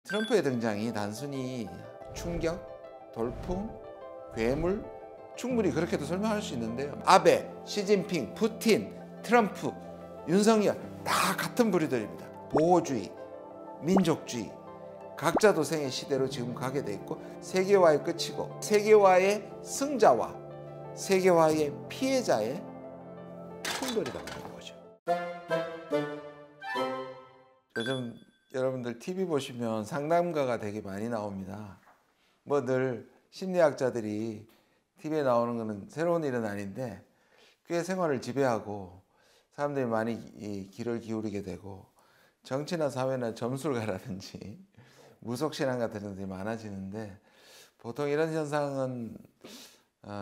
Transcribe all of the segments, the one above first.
트럼프의 등장이 단순히 충격, 돌풍, 괴물, 충분히 그렇게도 설명할 수 있는데요. 아베, 시진핑, 푸틴, 트럼프, 윤석열 다 같은 부류들입니다. 보호주의, 민족주의, 각자 도생의 시대로 지금 가게 돼 있고, 세계화의 끝이고 세계화의 승자와 세계화의 피해자의 충돌이라고 하는 거죠. 요즘 여러분들 TV 보시면 상담가가 되게 많이 나옵니다. 뭐 늘 심리학자들이 TV에 나오는 거는 새로운 일은 아닌데, 꽤 생활을 지배하고 사람들이 많이 귀를 기울이게 되고, 정치나 사회나 점술가라든지 무속신앙 같은 것들이 많아지는데, 보통 이런 현상은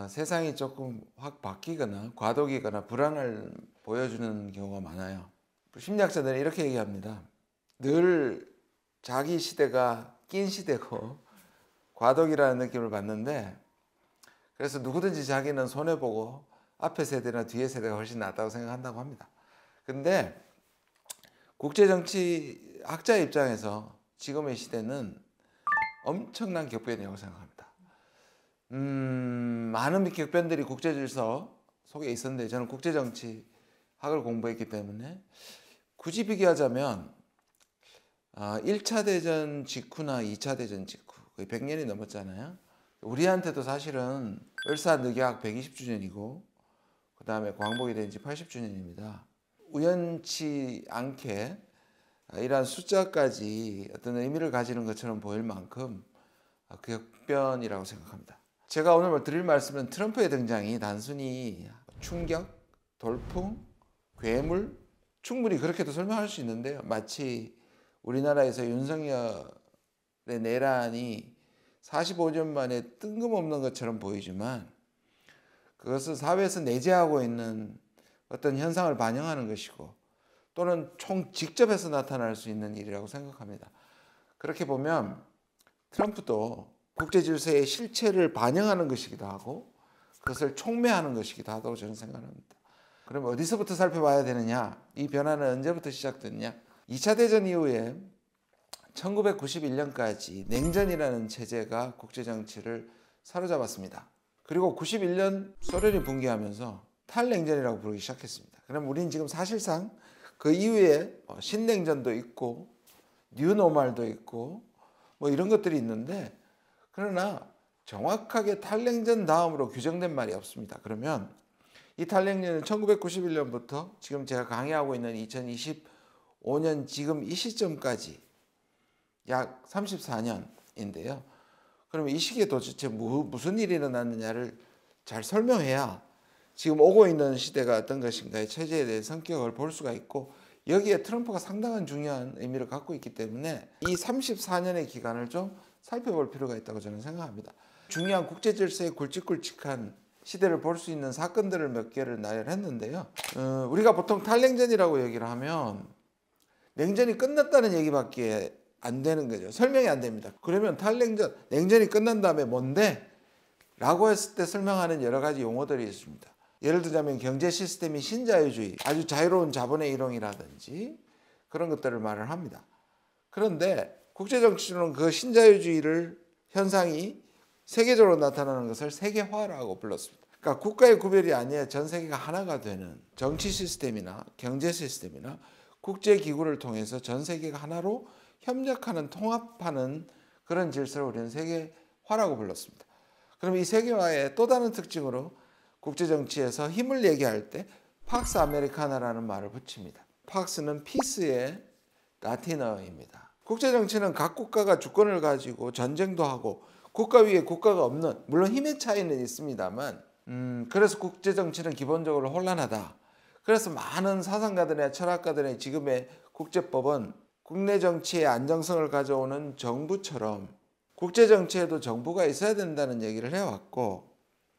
세상이 조금 확 바뀌거나 과도기거나 불안을 보여주는 경우가 많아요. 심리학자들은 이렇게 얘기합니다. 늘 자기 시대가 낀 시대고 과도기라는 느낌을 받는데, 그래서 누구든지 자기는 손해보고 앞에 세대나 뒤에 세대가 훨씬 낫다고 생각한다고 합니다. 근데 국제정치학자의 입장에서 지금의 시대는 엄청난 격변이라고 생각합니다. 많은 격변들이 국제질서 속에 있었는데, 저는 국제정치학을 공부했기 때문에 굳이 비교하자면 1차 대전 직후나 2차 대전 직후, 거의 100년이 넘었잖아요. 우리한테도 사실은 을사늑약 120주년이고 그 다음에 광복이 된 지 80주년입니다. 우연치 않게 이러한 숫자까지 어떤 의미를 가지는 것처럼 보일 만큼 격변이라고 생각합니다. 제가 오늘 드릴 말씀은 트럼프의 등장이 단순히 충격, 돌풍, 괴물, 충분히 그렇게도 설명할 수 있는데요. 마치 우리나라에서 윤석열의 내란이 45년 만에 뜬금없는 것처럼 보이지만, 그것은 사회에서 내재하고 있는 어떤 현상을 반영하는 것이고, 또는 직접해서 나타날 수 있는 일이라고 생각합니다. 그렇게 보면 트럼프도 국제질서의 실체를 반영하는 것이기도 하고, 그것을 촉매하는 것이기도 하다고 저는 생각합니다. 그럼 어디서부터 살펴봐야 되느냐? 이 변화는 언제부터 시작됐냐? 2차 대전 이후에 1991년까지 냉전이라는 체제가 국제정치를 사로잡았습니다. 그리고 91년 소련이 붕괴하면서 탈냉전이라고 부르기 시작했습니다. 그럼 우리는 지금 사실상 그 이후에 신냉전도 있고 뉴노멀도 있고 뭐 이런 것들이 있는데, 그러나 정확하게 탈냉전 다음으로 규정된 말이 없습니다. 그러면 이 탈냉전은 1991년부터 지금 제가 강의하고 있는 2025년 지금 이 시점까지 약 34년인데요. 그러면 이 시기에 도대체 무슨 일이 일어났느냐를 잘 설명해야 지금 오고 있는 시대가 어떤 것인가의 체제에 대해 성격을 볼 수가 있고, 여기에 트럼프가 상당한 중요한 의미를 갖고 있기 때문에 이 34년의 기간을 좀 살펴볼 필요가 있다고 저는 생각합니다. 중요한 국제질서의 굵직굵직한 시대를 볼 수 있는 사건들을 몇 개를 나열했는데요. 우리가 보통 탈냉전이라고 얘기를 하면 냉전이 끝났다는 얘기밖에 안 되는 거죠. 설명이 안 됩니다. 그러면 탈냉전, 냉전이 끝난 다음에 뭔데? 라고 했을 때 설명하는 여러 가지 용어들이 있습니다. 예를 들자면 경제 시스템이 신자유주의, 아주 자유로운 자본의 이동이라든지 그런 것들을 말을 합니다. 그런데 국제정치로는 그 신자유주의를 현상이 세계적으로 나타나는 것을 세계화라고 불렀습니다. 그러니까 국가의 구별이 아니라 전 세계가 하나가 되는 정치 시스템이나 경제 시스템이나 국제기구를 통해서 전 세계가 하나로 협력하는, 통합하는 그런 질서를 우리는 세계화라고 불렀습니다. 그럼 이 세계화의 또 다른 특징으로 국제정치에서 힘을 얘기할 때 팍스 아메리카나라는 말을 붙입니다. 팍스는 피스의 라틴어입니다. 국제정치는 각 국가가 주권을 가지고 전쟁도 하고 국가 위에 국가가 없는, 물론 힘의 차이는 있습니다만, 그래서 국제정치는 기본적으로 혼란하다. 그래서 많은 사상가들이나 철학가들의 지금의 국제법은 국내 정치의 안정성을 가져오는 정부처럼 국제정치에도 정부가 있어야 된다는 얘기를 해왔고,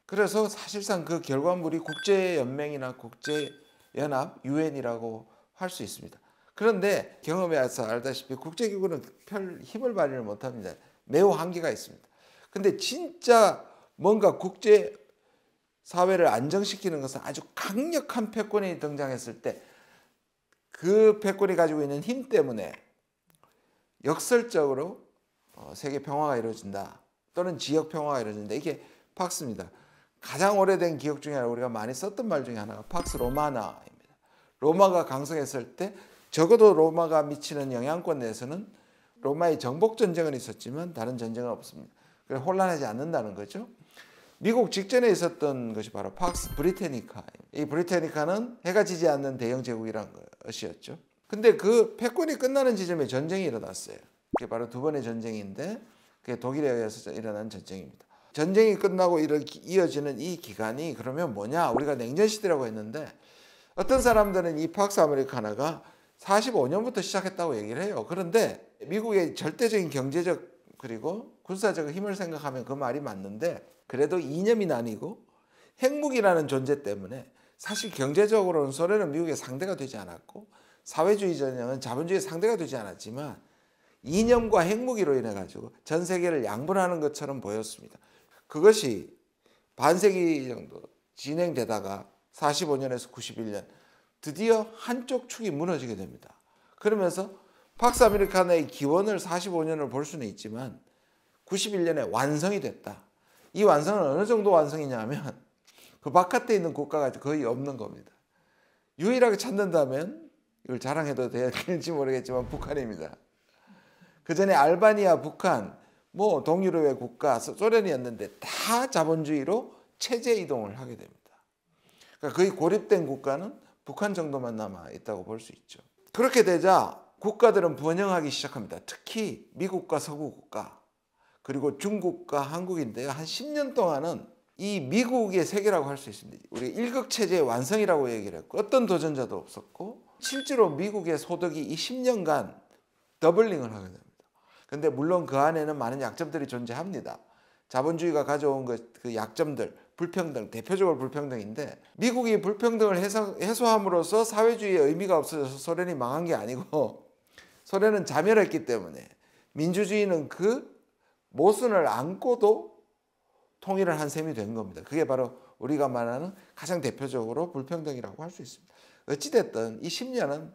그래서 사실상 그 결과물이 국제연맹이나 국제연합, 유엔이라고 할 수 있습니다. 그런데 경험에서 알다시피 국제기구는 별 힘을 발휘를 못합니다. 매우 한계가 있습니다. 근데 진짜 뭔가 국제사회를 안정시키는 것은 아주 강력한 패권이 등장했을 때 그 패권이 가지고 있는 힘 때문에 역설적으로 세계 평화가 이루어진다. 또는 지역 평화가 이루어진다. 이게 팍스입니다. 가장 오래된 기억 중에 하나, 우리가 많이 썼던 말 중에 하나가 팍스 로마나입니다. 로마가 강성했을 때 적어도 로마가 미치는 영향권 내에서는 로마의 정복 전쟁은 있었지만 다른 전쟁은 없습니다. 그래서 혼란하지 않는다는 거죠. 미국 직전에 있었던 것이 바로 팍스 브리테니카. 이 브리테니카는 해가 지지 않는 대영 제국이라는 것이었죠. 근데 그 패권이 끝나는 지점에 전쟁이 일어났어요. 그게 바로 두 번의 전쟁인데 그게 독일에 의해서 일어난 전쟁입니다. 전쟁이 끝나고 이어지는 이 기간이 그러면 뭐냐? 우리가 냉전 시대라고 했는데 어떤 사람들은 이 팍스 아메리카나가 45년부터 시작했다고 얘기를 해요. 그런데 미국의 절대적인 경제적 그리고 군사적 힘을 생각하면 그 말이 맞는데 그래도 이념이 나뉘고 핵무기라는 존재 때문에 사실 경제적으로는 소련은 미국의 상대가 되지 않았고 사회주의 전형은 자본주의의 상대가 되지 않았지만 이념과 핵무기로 인해 가지고 전 세계를 양분하는 것처럼 보였습니다. 그것이 반세기 정도 진행되다가 45년에서 91년 드디어 한쪽 축이 무너지게 됩니다. 그러면서 팍스 아메리카나의 기원을 45년을 볼 수는 있지만 91년에 완성이 됐다. 이 완성은 어느 정도 완성이냐면 그 바깥에 있는 국가가 거의 없는 겁니다. 유일하게 찾는다면 이걸 자랑해도 될지 모르겠지만 북한입니다. 그 전에 알바니아, 북한, 뭐 동유럽의 국가, 소련이었는데 다 자본주의로 체제 이동을 하게 됩니다. 그러니까 거의 고립된 국가는 북한 정도만 남아 있다고 볼 수 있죠. 그렇게 되자 국가들은 번영하기 시작합니다. 특히 미국과 서구 국가, 그리고 중국과 한국인데요. 한 10년 동안은 이 미국의 세계라고 할 수 있습니다. 우리 일극체제의 완성이라고 얘기를 했고 어떤 도전자도 없었고 실제로 미국의 소득이 이 10년간 더블링을 하게 됩니다. 근데 물론 그 안에는 많은 약점들이 존재합니다. 자본주의가 가져온 그 약점들, 불평등, 대표적으로 불평등인데 미국이 불평등을 해소함으로써 사회주의의 의미가 없어져서 소련이 망한 게 아니고 소련은 자멸했기 때문에 민주주의는 그 모순을 안고도 통일을 한 셈이 된 겁니다. 그게 바로 우리가 말하는 가장 대표적으로 불평등이라고 할 수 있습니다. 어찌됐든 이 10년은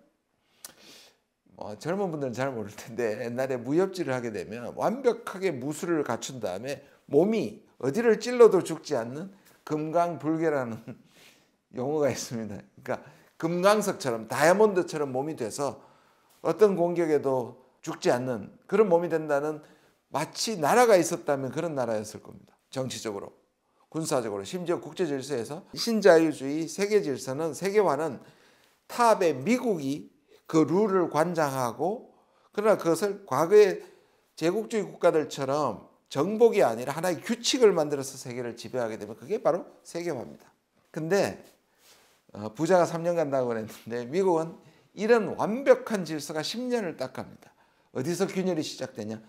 젊은 분들은 잘 모를 텐데 옛날에 무협지를 하게 되면 완벽하게 무술을 갖춘 다음에 몸이 어디를 찔러도 죽지 않는 금강불개라는 용어가 있습니다. 그러니까 금강석처럼 다이아몬드처럼 몸이 돼서 어떤 공격에도 죽지 않는 그런 몸이 된다는 마치 나라가 있었다면 그런 나라였을 겁니다. 정치적으로, 군사적으로, 심지어 국제 질서에서 신자유주의 세계 질서는 세계화는 탑에 미국이 그 룰을 관장하고 그러나 그것을 과거의 제국주의 국가들처럼 정복이 아니라 하나의 규칙을 만들어서 세계를 지배하게 되면 그게 바로 세계화입니다. 근데 부자가 3년 간다고 그랬는데 미국은 이런 완벽한 질서가 10년을 딱 갑니다. 어디서 균열이 시작되냐?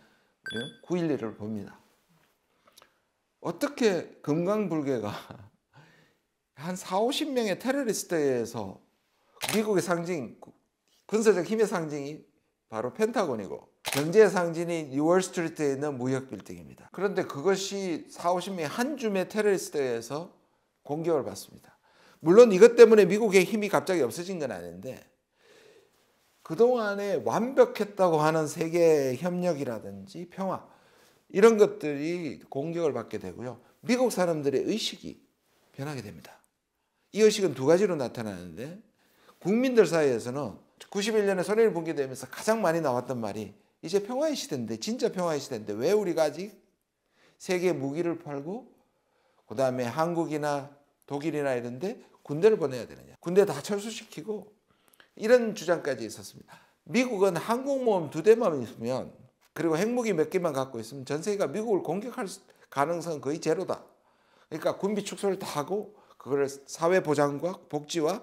우리는 9.11을 봅니다. 어떻게 금강불개가 한 40-50명의 테러리스트에 의해서 미국의 상징, 군사적 힘의 상징이 바로 펜타곤이고 경제의 상징이 뉴월스트리트에 있는 무역 빌딩입니다. 그런데 그것이 40-50명의 한 줌의 테러리스트에 의해서 공격을 받습니다. 물론 이것 때문에 미국의 힘이 갑자기 없어진 건 아닌데 그동안에 완벽했다고 하는 세계 협력이라든지 평화 이런 것들이 공격을 받게 되고요. 미국 사람들의 의식이 변하게 됩니다. 이 의식은 두 가지로 나타나는데 국민들 사이에서는 91년에 소련이 붕괴되면서 가장 많이 나왔던 말이 이제 평화의 시대인데 진짜 평화의 시대인데 왜 우리가 아직 세계 무기를 팔고 그 다음에 한국이나 독일이나 이런 데 군대를 보내야 되느냐. 군대 다 철수시키고 이런 주장까지 있었습니다. 미국은 항공모함 2대만 있으면 그리고 핵무기 몇 개만 갖고 있으면 전 세계가 미국을 공격할 가능성은 거의 제로다. 그러니까 군비 축소를 다 하고 그걸 사회보장과 복지와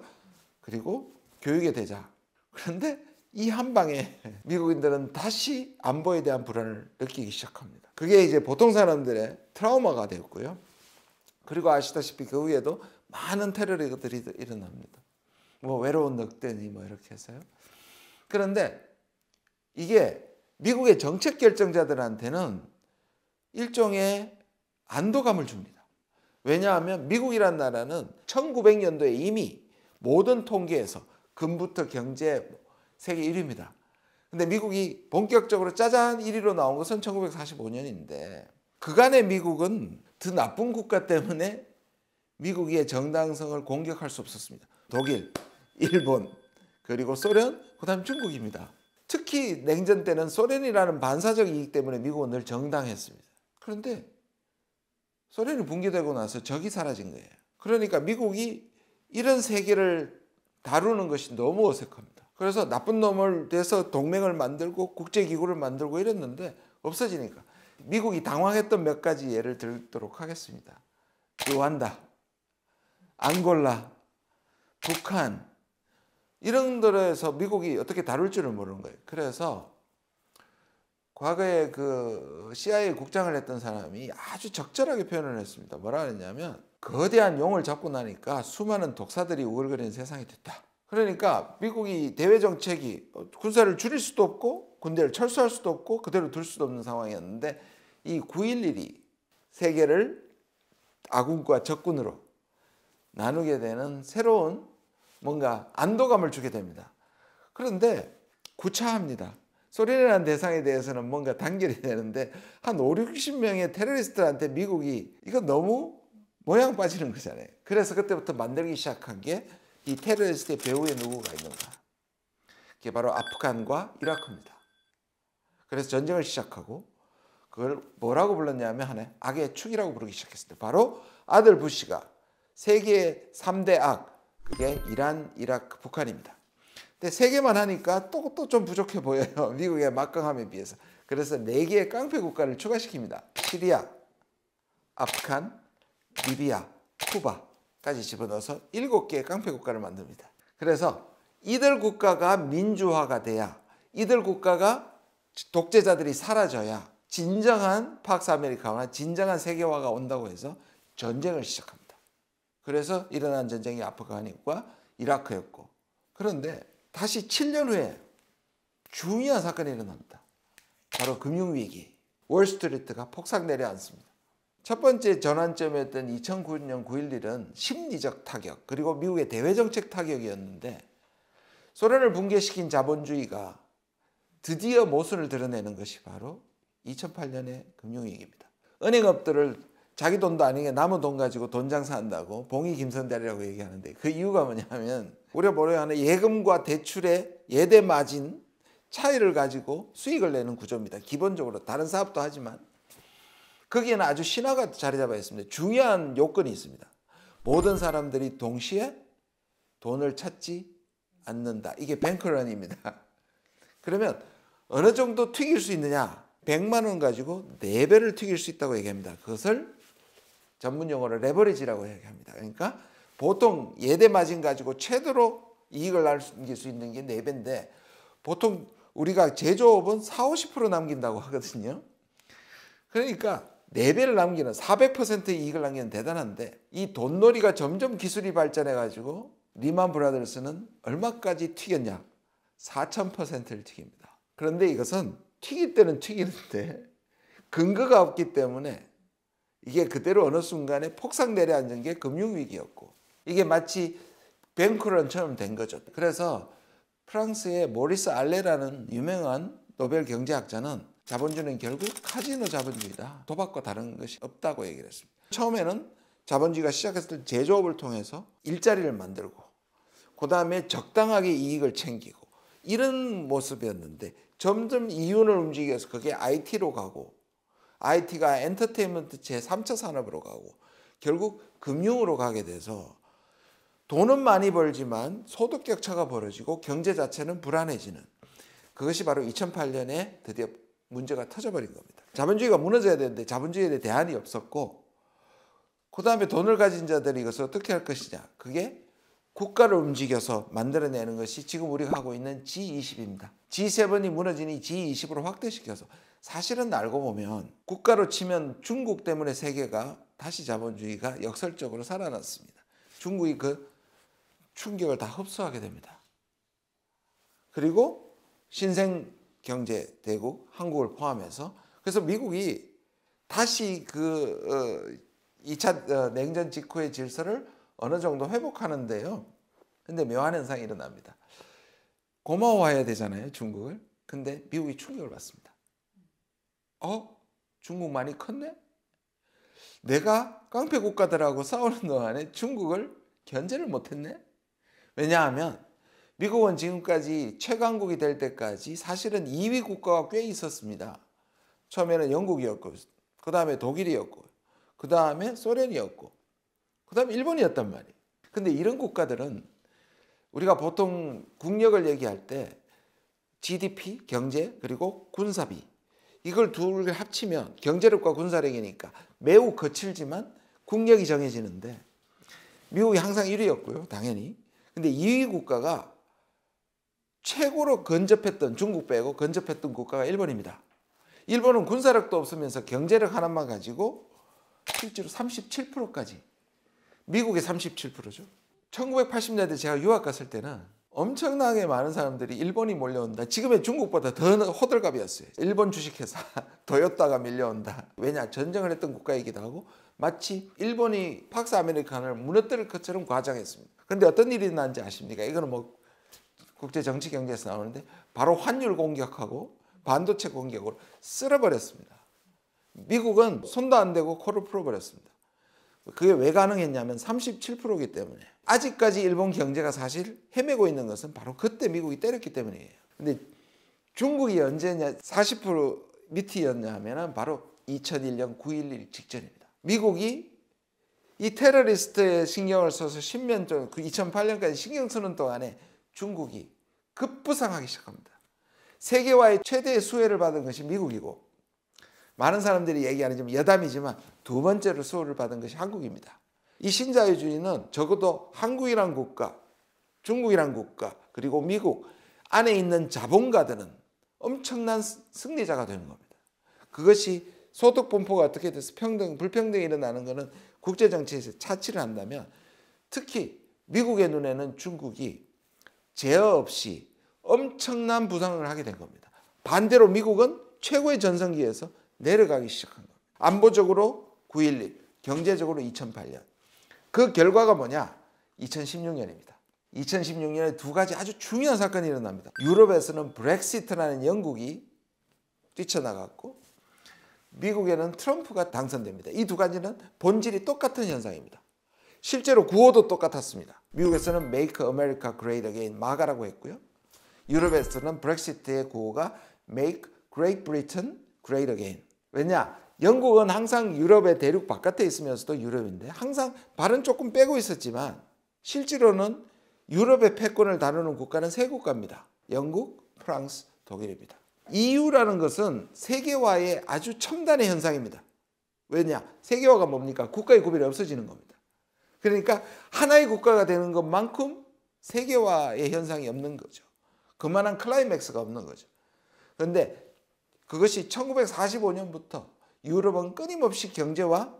그리고 교육에 대자. 그런데 이 한 방에 미국인들은 다시 안보에 대한 불안을 느끼기 시작합니다. 그게 이제 보통 사람들의 트라우마가 되었고요. 그리고 아시다시피 그 후에도 많은 테러들이 일어납니다. 뭐 외로운 늑대니 뭐 이렇게 해서요. 그런데 이게 미국의 정책 결정자들한테는 일종의 안도감을 줍니다. 왜냐하면 미국이란 나라는 1900년도에 이미 모든 통계에서 금부터 경제 세계 1위입니다. 근데 미국이 본격적으로 짜잔 1위로 나온 것은 1945년인데 그간의 미국은 더 나쁜 국가 때문에 미국의 정당성을 공격할 수 없었습니다. 독일, 일본, 그리고 소련, 그다음 중국입니다. 특히 냉전 때는 소련이라는 반사적 이익 때문에 미국은 늘 정당했습니다. 그런데 소련이 붕괴되고 나서 적이 사라진 거예요. 그러니까 미국이 이런 세계를 다루는 것이 너무 어색합니다. 그래서 나쁜 놈을 돼서 동맹을 만들고 국제기구를 만들고 이랬는데 없어지니까 미국이 당황했던 몇 가지 예를 들도록 하겠습니다. 루안다, 앙골라, 북한 이런 데에서 미국이 어떻게 다룰 줄을 모르는 거예요. 그래서 과거에 그 CIA 국장을 했던 사람이 아주 적절하게 표현을 했습니다. 뭐라 그랬냐면 거대한 용을 잡고 나니까 수많은 독사들이 우글거리는 세상이 됐다. 그러니까 미국이 대외 정책이 군사를 줄일 수도 없고 군대를 철수할 수도 없고 그대로 둘 수도 없는 상황이었는데 이 9.11이 세계를 아군과 적군으로 나누게 되는 새로운 뭔가 안도감을 주게 됩니다. 그런데 구차합니다. 소련이라는 대상에 대해서는 뭔가 단결이 되는데 한 5, 60명의 테러리스트한테 미국이 이거 너무 모양 빠지는 거잖아요. 그래서 그때부터 만들기 시작한 게 이 테러리스트의 배후에 누구가 있는가. 그게 바로 아프간과 이라크입니다. 그래서 전쟁을 시작하고 그걸 뭐라고 불렀냐면 하나의 악의 축이라고 부르기 시작했습니다. 바로 아들 부시가 세계의 3대 악, 그게 이란, 이라크, 북한입니다. 근데 세 개만 하니까 또 좀 부족해 보여요. 미국의 막강함에 비해서. 그래서 4개의 깡패 국가를 추가시킵니다. 시리아, 아프간, 리비아, 쿠바까지 집어넣어서 7개의 깡패 국가를 만듭니다. 그래서 이들 국가가 민주화가 돼야, 이들 국가가 독재자들이 사라져야 진정한 팍스 아메리카와 진정한 세계화가 온다고 해서 전쟁을 시작합니다. 그래서 일어난 전쟁이 아프간과 이라크였고, 그런데 다시 7년 후에 중요한 사건이 일어납니다. 바로 금융위기, 월스트리트가 폭삭 내려앉습니다. 첫 번째 전환점이었던 2009년 9.11은 심리적 타격, 그리고 미국의 대외정책 타격이었는데 소련을 붕괴시킨 자본주의가 드디어 모순을 드러내는 것이 바로 2008년의 금융위기입니다. 은행업들을 자기 돈도 아니게 남은 돈 가지고 돈 장사한다고 봉이 김선달이라고 얘기하는데 그 이유가 뭐냐면 우리가 뭐라 하는 예금과 대출의 예대 마진 차이를 가지고 수익을 내는 구조입니다. 기본적으로 다른 사업도 하지만 거기에는 아주 신화가 자리 잡아 있습니다. 중요한 요건이 있습니다. 모든 사람들이 동시에 돈을 찾지 않는다. 이게 뱅크런입니다. 그러면 어느 정도 튀길 수 있느냐? 100만 원 가지고 4배를 튀길 수 있다고 얘기합니다. 그것을 전문 용어로 레버리지라고 얘기합니다. 그러니까 보통 예대 마진 가지고 최대로 이익을 남길 수 있는 게 4배인데 보통 우리가 제조업은 40-50% 남긴다고 하거든요. 그러니까 4배를 남기는 400%의 이익을 남기는 대단한데 이 돈놀이가 점점 기술이 발전해 가지고 리만 브라더스는 얼마까지 튀겼냐? 4000%를 튀깁니다. 그런데 이것은 튀길 때는 튀기는데 근거가 없기 때문에 이게 그대로 어느 순간에 폭삭 내려앉은 게 금융위기였고 이게 마치 뱅크런처럼 된 거죠. 그래서 프랑스의 모리스 알레라는 유명한 노벨 경제학자는 자본주의는 결국 카지노 자본주의다. 도박과 다른 것이 없다고 얘기를 했습니다. 처음에는 자본주의가 시작했을 때 제조업을 통해서 일자리를 만들고 그 다음에 적당하게 이익을 챙기고 이런 모습이었는데 점점 이윤을 움직여서 그게 IT로 가고 IT가 엔터테인먼트 제3차 산업으로 가고 결국 금융으로 가게 돼서 돈은 많이 벌지만 소득 격차가 벌어지고 경제 자체는 불안해지는 그것이 바로 2008년에 드디어 문제가 터져버린 겁니다. 자본주의가 무너져야 되는데 자본주의에 대안이 없었고 그 다음에 돈을 가진 자들이 이것을 어떻게 할 것이냐. 그게 국가를 움직여서 만들어내는 것이 지금 우리가 하고 있는 G20입니다. G7이 무너지니 G20으로 확대시켜서 사실은 알고 보면 국가로 치면 중국 때문에 세계가 다시 자본주의가 역설적으로 살아났습니다. 중국이 그 충격을 다 흡수하게 됩니다. 그리고 신생경제대국 한국을 포함해서 그래서 미국이 다시 그 2차 냉전 직후의 질서를 어느 정도 회복하는데요. 근데 묘한 현상이 일어납니다. 고마워해야 되잖아요, 중국을. 근데 미국이 충격을 받습니다. 중국 많이 컸네? 내가 깡패 국가들하고 싸우는 동안에 중국을 견제를 못했네? 왜냐하면 미국은 지금까지 최강국이 될 때까지 사실은 2위 국가가 꽤 있었습니다. 처음에는 영국이었고, 그 다음에 독일이었고, 그 다음에 소련이었고, 그 다음에 일본이었단 말이에요. 근데 이런 국가들은 우리가 보통 국력을 얘기할 때 GDP, 경제, 그리고 군사비, 이걸 둘을 합치면 경제력과 군사력이니까 매우 거칠지만 국력이 정해지는데, 미국이 항상 1위였고요, 당연히. 근데 2위 국가가 최고로 근접했던, 중국 빼고 근접했던 국가가 일본입니다. 일본은 군사력도 없으면서 경제력 하나만 가지고 실제로 37%까지, 미국의 37%죠. 1980년대 제가 유학 갔을 때는 엄청나게 많은 사람들이 일본이 몰려온다. 지금의 중국보다 더 호들갑이었어요. 일본 주식회사 도요타가 밀려온다. 왜냐? 전쟁을 했던 국가이기도 하고 마치 일본이 팍스 아메리카노를 무너뜨릴 것처럼 과장했습니다. 그런데 어떤 일이 났는지 아십니까? 이거는 뭐 국제 정치 경제에서 나오는데 바로 환율 공격하고 반도체 공격으로 쓸어버렸습니다. 미국은 손도 안 대고 코를 풀어버렸습니다. 그게 왜 가능했냐면 37%이기 때문에. 아직까지 일본 경제가 사실 헤매고 있는 것은 바로 그때 미국이 때렸기 때문이에요. 근데 중국이 언제냐 40% 밑이었냐면 바로 2001년 9.11 직전입니다. 미국이 이 테러리스트에 신경을 써서 10년 전, 2008년까지 신경 쓰는 동안에 중국이 급부상하기 시작합니다. 세계화의 최대의 수혜를 받은 것이 미국이고, 많은 사람들이 얘기하는 좀 여담이지만 두 번째로 수혜를 받은 것이 한국입니다. 이 신자유주의는 적어도 한국이란 국가, 중국이란 국가, 그리고 미국 안에 있는 자본가들은 엄청난 승리자가 되는 겁니다. 그것이 소득 분포가 어떻게 돼서 불평등이 일어나는 것은 국제정치에서 차치를 한다면, 특히 미국의 눈에는 중국이 제어 없이 엄청난 부상을 하게 된 겁니다. 반대로 미국은 최고의 전성기에서 내려가기 시작한 겁니다. 안보적으로 9.11, 경제적으로 2008년. 그 결과가 뭐냐? 2016년입니다. 2016년에 두 가지 아주 중요한 사건이 일어납니다. 유럽에서는 브렉시트라는 영국이 뛰쳐나갔고, 미국에는 트럼프가 당선됩니다. 이 두 가지는 본질이 똑같은 현상입니다. 실제로 구호도 똑같았습니다. 미국에서는 Make America Great Again, 마가라고 했고요. 유럽에서는 브렉시트의 구호가 Make Great Britain Great Again. 왜냐? 영국은 항상 유럽의 대륙 바깥에 있으면서도 유럽인데 항상 발은 조금 빼고 있었지만 실제로는 유럽의 패권을 다루는 국가는 세 국가입니다. 영국, 프랑스, 독일입니다. EU라는 것은 세계화의 아주 첨단의 현상입니다. 왜냐? 세계화가 뭡니까? 국가의 구별이 없어지는 겁니다. 그러니까 하나의 국가가 되는 것만큼 세계화의 현상이 없는 거죠. 그만한 클라이맥스가 없는 거죠. 그런데 그것이 1945년부터 유럽은 끊임없이 경제와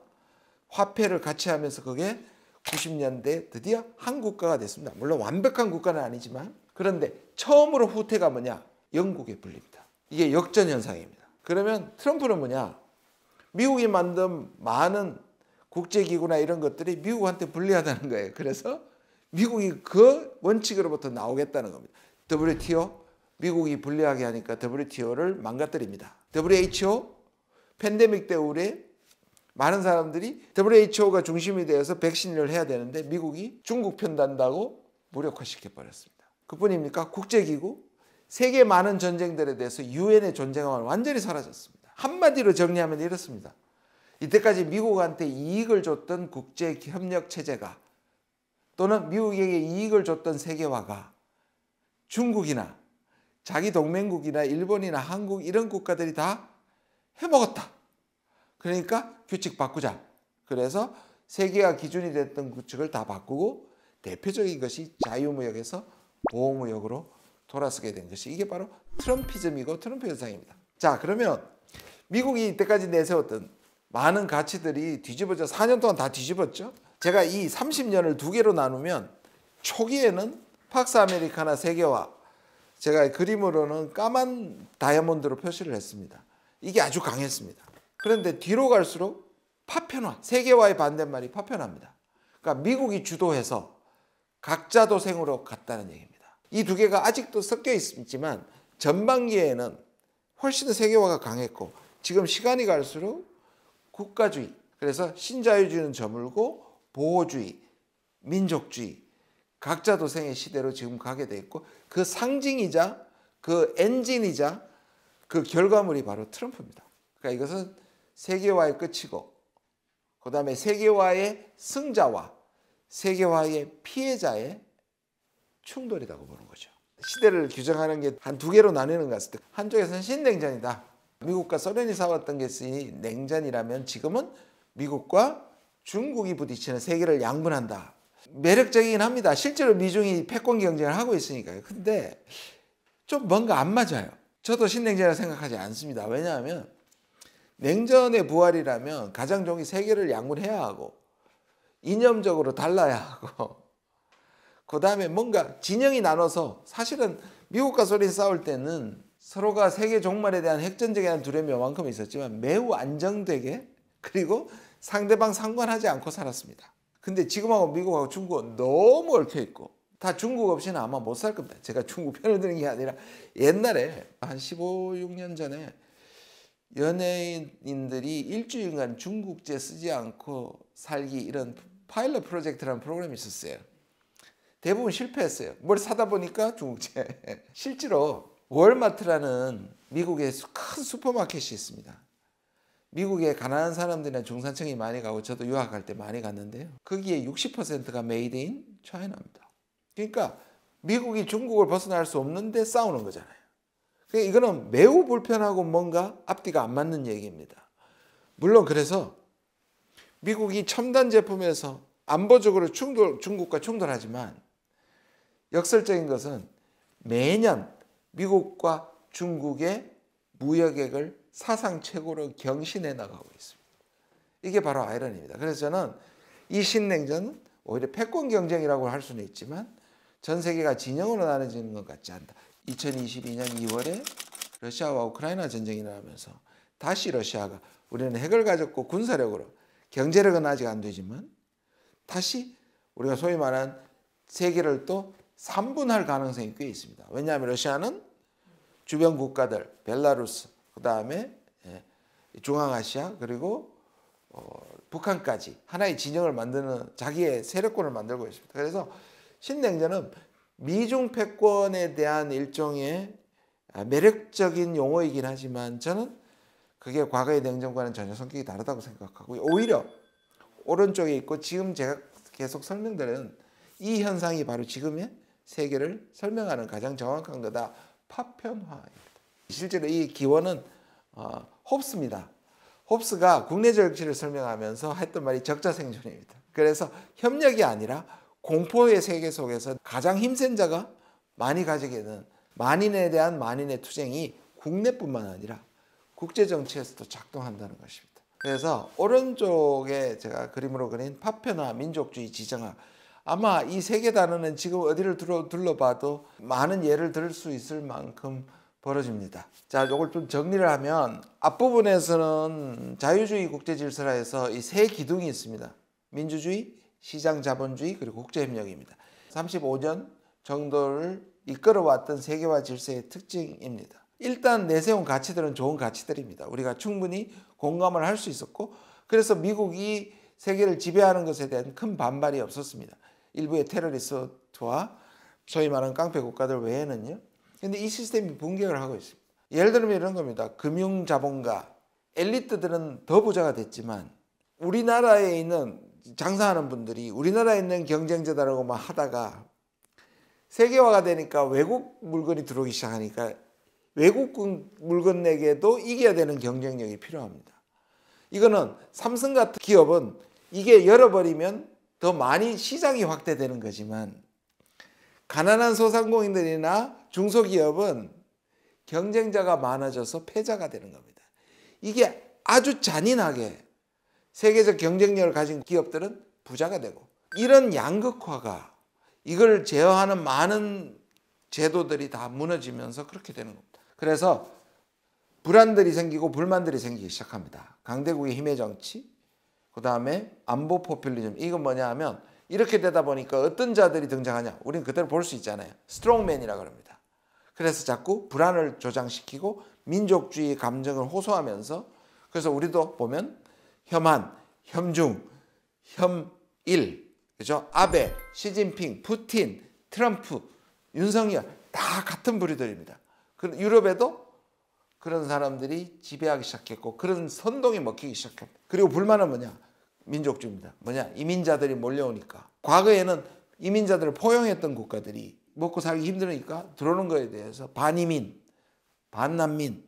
화폐를 같이 하면서 그게 90년대 드디어 한 국가가 됐습니다. 물론 완벽한 국가는 아니지만, 그런데 처음으로 후퇴가 뭐냐? 영국에 불립니다. 이게 역전 현상입니다. 그러면 트럼프는 뭐냐? 미국이 만든 많은 국제기구나 이런 것들이 미국한테 불리하다는 거예요. 그래서 미국이 그 원칙으로부터 나오겠다는 겁니다. WTO, 미국이 불리하게 하니까 WTO를 망가뜨립니다. WHO, 팬데믹 때 우리 많은 사람들이 WHO가 중심이 되어서 백신을 해야 되는데 미국이 중국 편 단다고 무력화시켜버렸습니다. 그뿐입니까? 국제기구, 세계 많은 전쟁들에 대해서 유엔의 존재감은 완전히 사라졌습니다. 한마디로 정리하면 이렇습니다. 이때까지 미국한테 이익을 줬던 국제협력 체제가, 또는 미국에게 이익을 줬던 세계화가 중국이나 자기 동맹국이나 일본이나 한국 이런 국가들이 다 해먹었다. 그러니까 규칙 바꾸자. 그래서 세계화 기준이 됐던 규칙을 다 바꾸고 대표적인 것이 자유무역에서 보호무역으로 돌아서게 된 것이, 이게 바로 트럼피즘이고 트럼프 현상입니다. 자, 그러면 미국이 이때까지 내세웠던 많은 가치들이 뒤집어져 4년 동안 다 뒤집었죠. 제가 이 30년을 두 개로 나누면 초기에는 팍스 아메리카나 세계화, 제가 그림으로는 까만 다이아몬드로 표시를 했습니다. 이게 아주 강했습니다. 그런데 뒤로 갈수록 파편화, 세계화의 반대말이 파편화입니다. 그러니까 미국이 주도해서 각자 도생으로 갔다는 얘기입니다. 이 두 개가 아직도 섞여 있지만 전반기에는 훨씬 더 세계화가 강했고 지금 시간이 갈수록 국가주의, 그래서 신자유주의는 저물고 보호주의, 민족주의, 각자 도생의 시대로 지금 가게 돼 있고 그 상징이자 그 엔진이자 그 결과물이 바로 트럼프입니다. 그러니까 이것은 세계화의 끝이고 그 다음에 세계화의 승자와 세계화의 피해자의 충돌이라고 보는 거죠. 시대를 규정하는 게 한 두 개로 나뉘는 것 같습니다. 한쪽에서는 신냉전이다. 미국과 소련이 싸웠던 게 냉전이라면 지금은 미국과 중국이 부딪히는 세계를 양분한다. 매력적이긴 합니다. 실제로 미중이 패권 경쟁을 하고 있으니까요. 근데 좀 뭔가 안 맞아요. 저도 신냉전이라고 생각하지 않습니다. 왜냐하면 냉전의 부활이라면 가장 좋은 게 세계를 양분해야 하고 이념적으로 달라야 하고 그 다음에 뭔가 진영이 나눠서 사실은 미국과 소련이 싸울 때는 서로가 세계 종말에 대한 핵전쟁에 대한 두려움이 요만큼 있었지만 매우 안정되게 그리고 상대방 상관하지 않고 살았습니다. 근데 지금하고 미국하고 중국은 너무 얽혀있고 다 중국 없이는 아마 못 살 겁니다. 제가 중국 편을 드는 게 아니라 옛날에 한 15, 16년 전에 연예인들이 일주일간 중국제 쓰지 않고 살기 이런 파일럿 프로젝트라는 프로그램이 있었어요. 대부분 실패했어요. 뭘 사다 보니까 중국제. 실제로 월마트라는 미국의 큰 슈퍼마켓이 있습니다. 미국에 가난한 사람들이나 중산층이 많이 가고 저도 유학할 때 많이 갔는데요. 거기에 60%가 메이드 인 차이나입니다. 그러니까 미국이 중국을 벗어날 수 없는데 싸우는 거잖아요. 그러니까 이거는 매우 불편하고 뭔가 앞뒤가 안 맞는 얘기입니다. 물론 그래서 미국이 첨단 제품에서 안보적으로 중국과 충돌하지만 역설적인 것은 매년 미국과 중국의 무역액을 사상 최고로 경신해 나가고 있습니다. 이게 바로 아이러니입니다. 그래서 저는 이 신냉전은 오히려 패권 경쟁이라고 할 수는 있지만 전 세계가 진영으로 나눠지는 것 같지 않다. 2022년 2월에 러시아와 우크라이나 전쟁이 일어나면서 다시 러시아가 우리는 핵을 가졌고 군사력으로 경제력은 아직 안 되지만 다시 우리가 소위 말하는 세계를 또 3분할 가능성이 꽤 있습니다. 왜냐하면 러시아는 주변 국가들, 벨라루스, 그 다음에 중앙아시아 그리고 북한까지 하나의 진영을 만드는 자기의 세력권을 만들고 있습니다. 그래서 신냉전은 미중 패권에 대한 일종의 매력적인 용어이긴 하지만 저는 그게 과거의 냉전과는 전혀 성격이 다르다고 생각하고 오히려 오른쪽에 있고 지금 제가 계속 설명드린 이 현상이 바로 지금의 세계를 설명하는 가장 정확한 거다. 파편화입니다. 실제로 이 기원은 홉스입니다. 홉스가 국내 정치를 설명하면서 했던 말이 적자생존입니다. 그래서 협력이 아니라 공포의 세계 속에서 가장 힘센 자가 많이 가지게 되는 만인에 대한 만인의 투쟁이 국내뿐만 아니라 국제 정치에서도 작동한다는 것입니다. 그래서 오른쪽에 제가 그림으로 그린 파편화, 민족주의, 지정화 아마 이 세 개 단어는 지금 어디를 둘러봐도 많은 예를 들 수 있을 만큼 벌어집니다. 자, 이걸 좀 정리를 하면 앞부분에서는 자유주의 국제 질서라 해서 이 세 기둥이 있습니다. 민주주의, 시장 자본주의 그리고 국제협력입니다. 35년 정도를 이끌어왔던 세계화 질서의 특징입니다. 일단 내세운 가치들은 좋은 가치들입니다. 우리가 충분히 공감을 할 수 있었고 그래서 미국이 세계를 지배하는 것에 대한 큰 반발이 없었습니다. 일부의 테러리스트와 소위 말하는 깡패 국가들 외에는요. 근데 이 시스템이 붕괴를 하고 있습니다. 예를 들면 이런 겁니다. 금융자본가, 엘리트들은 더 부자가 됐지만 우리나라에 있는 장사하는 분들이 우리나라에 있는 경쟁자다라고 막 하다가 세계화가 되니까 외국 물건이 들어오기 시작하니까 외국 물건에게도 이겨야 되는 경쟁력이 필요합니다. 이거는 삼성 같은 기업은 이게 열어버리면 더 많이 시장이 확대되는 거지만 가난한 소상공인들이나 중소기업은 경쟁자가 많아져서 패자가 되는 겁니다. 이게 아주 잔인하게 세계적 경쟁력을 가진 기업들은 부자가 되고 이런 양극화가 이걸 제어하는 많은 제도들이 다 무너지면서 그렇게 되는 겁니다. 그래서 불안들이 생기고 불만들이 생기기 시작합니다. 강대국의 힘의 정치, 그 다음에 안보 포퓰리즘. 이건 뭐냐 하면 이렇게 되다 보니까 어떤 자들이 등장하냐. 우리는 그대로 볼 수 있잖아요. 스트롱맨이라고 합니다. 그래서 자꾸 불안을 조장시키고 민족주의 감정을 호소하면서, 그래서 우리도 보면 혐한, 혐중, 혐일, 그죠? 아베, 시진핑, 푸틴, 트럼프, 윤석열 다 같은 부류들입니다. 유럽에도 그런 사람들이 지배하기 시작했고 그런 선동이 먹히기 시작합니다. 그리고 불만은 뭐냐? 민족주의입니다. 뭐냐? 이민자들이 몰려오니까. 과거에는 이민자들을 포용했던 국가들이 먹고 살기 힘드니까 들어오는 거에 대해서 반이민, 반난민,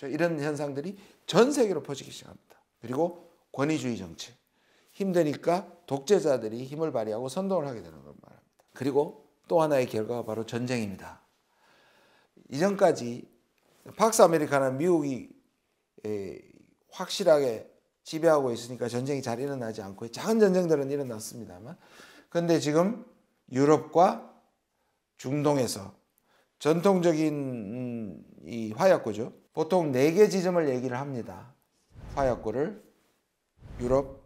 이런 현상들이 전 세계로 퍼지기 시작합니다. 그리고 권위주의 정치. 힘드니까 독재자들이 힘을 발휘하고 선동을 하게 되는 걸 말합니다. 그리고 또 하나의 결과가 바로 전쟁입니다. 이전까지 팍스 아메리카는 미국이 확실하게 지배하고 있으니까 전쟁이 잘 일어나지 않고 작은 전쟁들은 일어났습니다만, 그런데 지금 유럽과 중동에서 전통적인 이 화약고죠. 보통 4개 지점을 얘기를 합니다. 화약고를 유럽,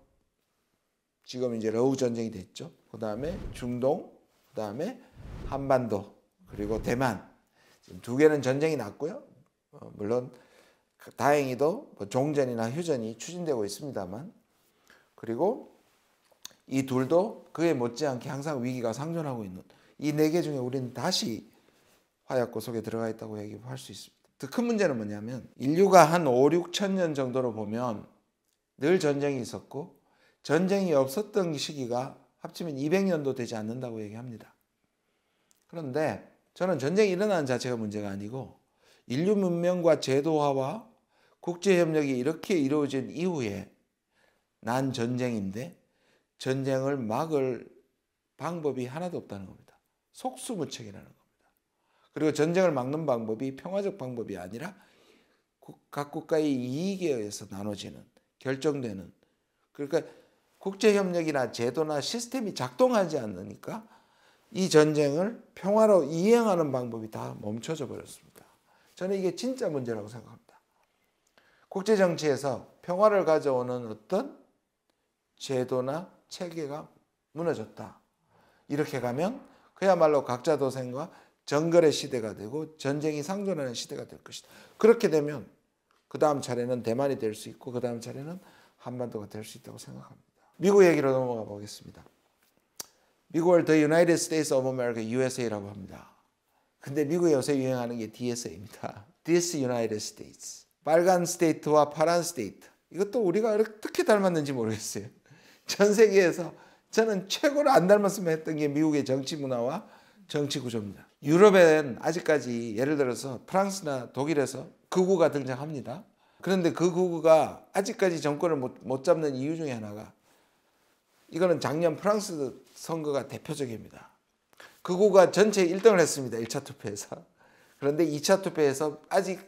지금 이제 러우 전쟁이 됐죠. 그 다음에 중동, 그 다음에 한반도, 그리고 대만. 지금 2개는 전쟁이 났고요. 물론 다행히도 종전이나 휴전이 추진되고 있습니다만, 그리고 이 둘도 그에 못지않게 항상 위기가 상존하고 있는 이 4개 중에 우리는 다시 화약고 속에 들어가 있다고 얘기할 수 있습니다. 더 큰 문제는 뭐냐면 인류가 한 5, 6천 년 정도로 보면 늘 전쟁이 있었고 전쟁이 없었던 시기가 합치면 200년도 되지 않는다고 얘기합니다. 그런데 저는 전쟁이 일어나는 자체가 문제가 아니고 인류 문명과 제도화와 국제협력이 이렇게 이루어진 이후에 난 전쟁인데 전쟁을 막을 방법이 하나도 없다는 겁니다. 속수무책이라는 겁니다. 그리고 전쟁을 막는 방법이 평화적 방법이 아니라 각 국가의 이익에 의해서 나눠지는, 결정되는, 그러니까 국제협력이나 제도나 시스템이 작동하지 않으니까 이 전쟁을 평화로 이행하는 방법이 다 멈춰져 버렸습니다. 저는 이게 진짜 문제라고 생각합니다. 국제정치에서 평화를 가져오는 어떤 제도나 체계가 무너졌다. 이렇게 가면 그야말로 각자 도생과 정글의 시대가 되고 전쟁이 상존하는 시대가 될 것이다. 그렇게 되면 그 다음 차례는 대만이 될 수 있고 그 다음 차례는 한반도가 될 수 있다고 생각합니다. 미국 얘기로 넘어가 보겠습니다. 미국을 The United States of America, USA라고 합니다. 근데 미국에 요새 유행하는 게 DSA입니다. This United States. 빨간 스테이트와 파란 스테이트. 이것도 우리가 어떻게 닮았는지 모르겠어요. 전 세계에서 저는 최고로 안 닮았으면 했던 게 미국의 정치 문화와 정치 구조입니다. 유럽엔 아직까지 예를 들어서 프랑스나 독일에서 극우가 등장합니다. 그런데 그 극우가 아직까지 정권을 못 잡는 이유 중에 하나가, 이거는 작년 프랑스 선거가 대표적입니다. 극우가 전체 1등을 했습니다. 1차 투표에서. 그런데 2차 투표에서 아직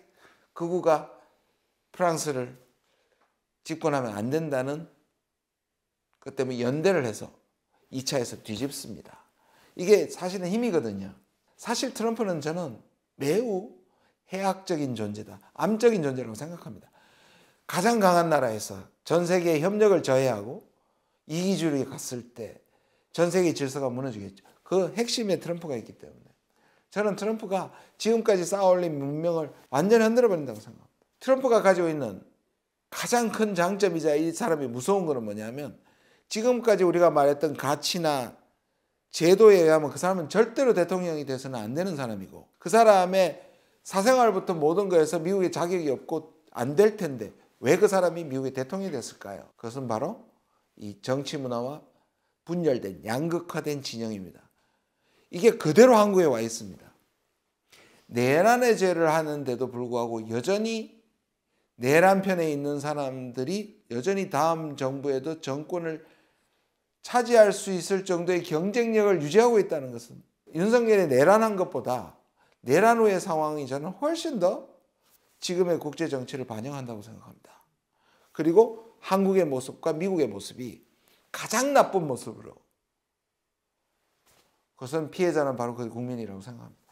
극우가 프랑스를 집권하면 안 된다는 것 때문에 연대를 해서 2차에서 뒤집습니다. 이게 사실은 힘이거든요. 사실 트럼프는 저는 매우 해악적인 존재다, 암적인 존재라고 생각합니다. 가장 강한 나라에서 전 세계의 협력을 저해하고 이기주의로 갔을 때 전 세계의 질서가 무너지겠죠. 그 핵심에 트럼프가 있기 때문에 저는 트럼프가 지금까지 쌓아올린 문명을 완전히 흔들어버린다고 생각합니다. 트럼프가 가지고 있는 가장 큰 장점이자 이 사람이 무서운 거는 뭐냐면, 지금까지 우리가 말했던 가치나 제도에 의하면 그 사람은 절대로 대통령이 돼서는 안 되는 사람이고, 그 사람의 사생활부터 모든 거에서 미국의 자격이 없고 안 될 텐데 왜 그 사람이 미국의 대통령이 됐을까요? 그것은 바로 이 정치 문화와 분열된 양극화된 진영입니다. 이게 그대로 한국에 와 있습니다. 내란의 죄를 하는데도 불구하고 여전히 내란 편에 있는 사람들이 여전히 다음 정부에도 정권을 차지할 수 있을 정도의 경쟁력을 유지하고 있다는 것은 윤석열이 내란한 것보다 내란 후의 상황이 저는 훨씬 더 지금의 국제 정치를 반영한다고 생각합니다. 그리고 한국의 모습과 미국의 모습이 가장 나쁜 모습으로, 그것은 피해자는 바로 그 국민이라고 생각합니다.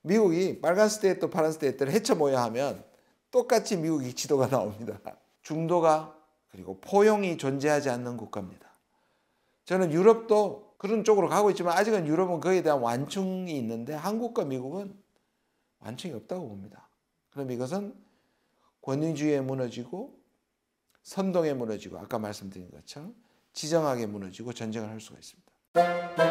미국이 빨간 스테이트, 파란 스테이트를 헤쳐모여 하면 똑같이 미국이 지도가 나옵니다. 중도가 그리고 포용이 존재하지 않는 국가입니다. 저는 유럽도 그런 쪽으로 가고 있지만 아직은 유럽은 그에 대한 완충이 있는데 한국과 미국은 완충이 없다고 봅니다. 그럼 이것은 권위주의에 무너지고 선동에 무너지고 아까 말씀드린 것처럼 지정학에 무너지고 전쟁을 할 수가 있습니다.